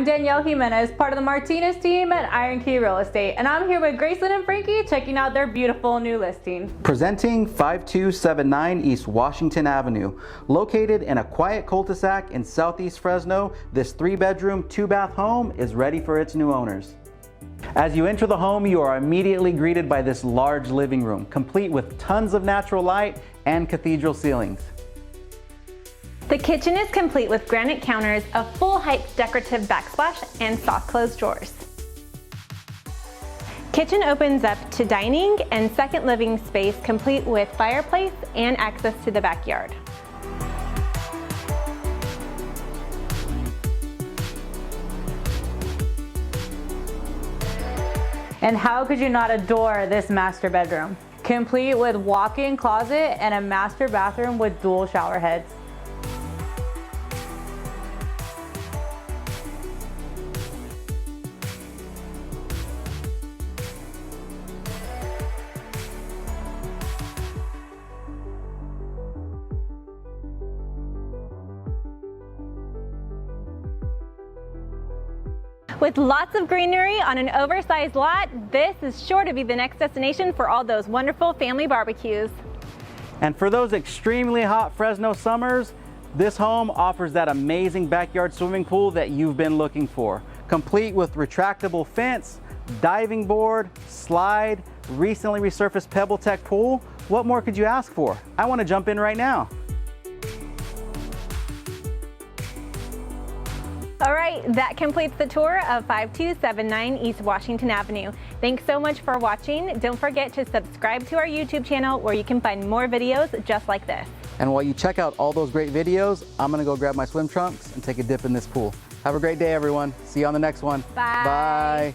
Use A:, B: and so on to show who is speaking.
A: I'm Danielle Jimenez, part of the Martinez team at Iron Key Real Estate, and I'm here with Grayson and Frankie checking out their beautiful new listing.
B: Presenting 5279 East Washington Avenue. Located in a quiet cul-de-sac in South-East Fresno, this 3-bedroom, 2-bath home is ready for its new owners. As you enter the home, you are immediately greeted by this large living room, complete with tons of natural light and cathedral ceilings.
C: The kitchen is complete with granite counters, a full-height decorative backsplash, and soft close drawers. Kitchen opens up to dining and second living space complete with fireplace and access to the backyard.
A: And how could you not adore this master bedroom? Complete with walk-in closet and a master bathroom with dual shower heads.
C: With lots of greenery on an oversized lot, this is sure to be the next destination for all those wonderful family barbecues.
B: And for those extremely hot Fresno summers, this home offers that amazing backyard swimming pool that you've been looking for. Complete with retractable fence, diving board, slide, recently resurfaced pebble-tech pool. What more could you ask for? I want to jump in right now.
C: All right, that completes the tour of 5279 East Washington Avenue. Thanks so much for watching. Don't forget to subscribe to our YouTube channel where you can find more videos just like this.
B: And while you check out all those great videos, I'm gonna go grab my swim trunks and take a dip in this pool. Have a great day, everyone. See you on the next one.
C: Bye.
B: Bye.